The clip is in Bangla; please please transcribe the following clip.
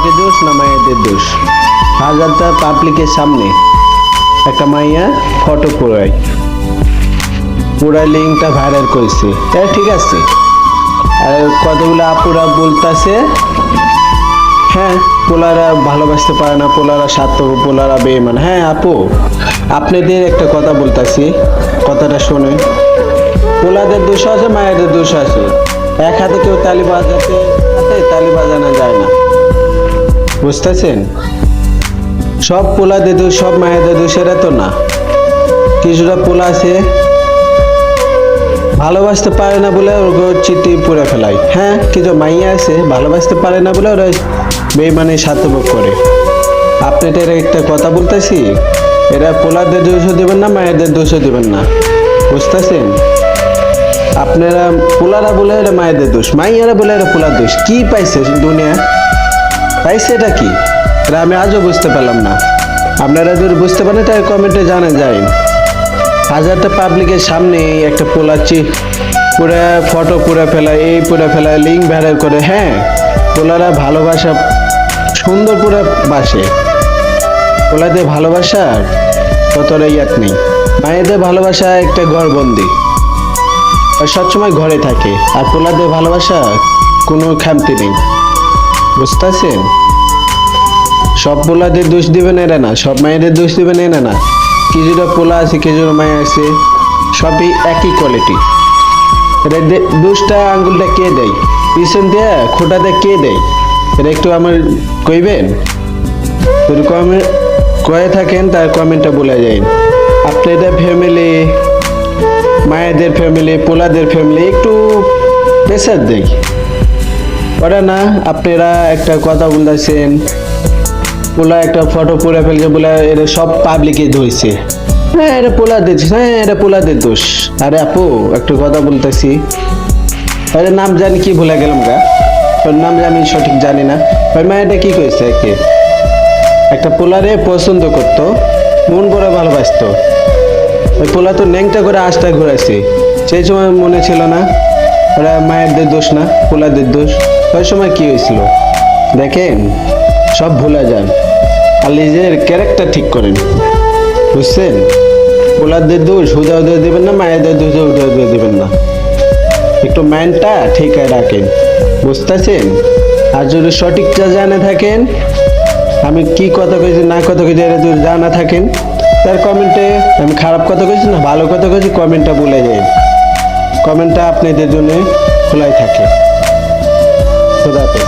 পাবলিকের দোষ না মায়েদের দোষ? হাজারটা পাবলিকের সামনে একটা মাইয়া ফটো পুরাই লিঙ্কটা ভাইরাল করেছে, ঠিক আছে। আর কতগুলো আপুরা বলতেছে হ্যাঁ পোলারা ভালোবাসতে পারে না, পোলারা স্বার্থপর, পোলারা বেঈমান। হ্যাঁ আপু, আপনাদের একটা কথা বলতেছি, কথাটা শোনেন। পোলাদের দোষ আছে, মায়েদের দোষ আছে। এক হাতে কেউ তালি বাজাতে হাতে তালি বাজানো যায় না, বুঝতেছেন? সব পোলাদের দোষ, সব মায়েদের দোষ এরা তো না। কিছুটা পোলা আছে ভালোবাসতে পারে না বলে ওকে চিঠি পুড়ে ফেলায়। হ্যাঁ, কিছু মাইয়া আছে ভালোবাসতে পারে না বলে ওরা বেইমানি স্বার্থভোগ করে। আপনাদের একটা কথা বলতেছি, এরা পোলাদের দোষও দেবেন না, মায়েদের দোষও দেবেন না, বুঝতেছেন? আপনারা পোলারা বলে এরা মায়েদের দোষ, মাইয়ারা বলে এরা পোলার দোষ। কি পাইছে দুনিয়া? পাইছে এটা কি? এটা আমি আজও বুঝতে পারলাম না। আপনারা যদি বুঝতে পারেন তাই কমেন্টে জানা যায়। হাজারটা পাবলিকের সামনে একটা পোলাচ্ছি পুরা ফটো পুরা ফেলা, এই পুরা ফেলা, লিঙ্ক ভাইরাল করে। হ্যাঁ, পোলারা ভালোবাসা সুন্দর পুরা বাসে, পোলাদের ভালোবাসার ততটা ইয়াত নেই। মায়েদের ভালোবাসা একটা ঘরবন্দি, আর সবসময় ঘরে থাকে। আর পোলাদের ভালোবাসা কোনো খামতি নেই, বুঝতেছেন? সব পোলাদের দোষ দিবেন এরা না, সব মায়েদের দোষ দিবেন এরা না। কিছুটা পোলা আছে, কিছুটা মায়া আছে, সবই একই কোয়ালিটি। এটা দোষটা আঙ্গুলটা কে দেয়, পিছন দিয়ে খোঁটাতে কে দেয়, এটা একটু আমার কইবেন? যদি কমেন্ট কয়ে থাকেন তার কমেন্টটা বলে যায়। আপনাদের ফ্যামিলি, মায়েদের ফ্যামিলি, পোলাদের ফ্যামিলি একটু প্রেসার দেয় ওরা না। আপনারা একটা কথা বলতেছেন পোলা একটা ফটো পুরে ফেলছে বলে এটা সব পাবলিকে ধরছে। হ্যাঁ, এটা পোলাদের, হ্যাঁ এটা পোলাদের দোষ। আরে আপু একটা কথা বলতেছি, আরে নাম জানি কি ভুলে গেলাম গা, ওর নাম আমি সঠিক জানি না। ওই মায়েটা কি করেছে, একটা পোলারে পছন্দ করতো, মন করে ভালোবাসতো। ওই পোলা তো ন্যাংটা করে আশটা ঘুরাইছে, সেই সময় মনে ছিল না ওরা মায়েদের দোষ না, পোলাদের দোষ। ওই সময় কি হয়েছিল দেখেন, সব ভুলে যান আর নিজের ক্যারেক্টার ঠিক করেন, বুঝছেন? পোলাদের দোষ হুদা হুদা দেবেন না, মায়েদের দোষ হুদা হুদা দেবেন না। একটু মাইন্ডটা ঠিক রাখেন, বুঝতেছেন? আর যদি সঠিকটা জানা থাকেন, আমি কি কথা কইছি না কথা কইছি এটা যদি জানা থাকেন তার কমেন্টে, আমি খারাপ কথা কইছি না ভালো কথা কইছি কমেন্টটা বলে যাই। কমেন্টটা আপনাদের জন্য খোলাই থাকে। খোদা হাফেজ।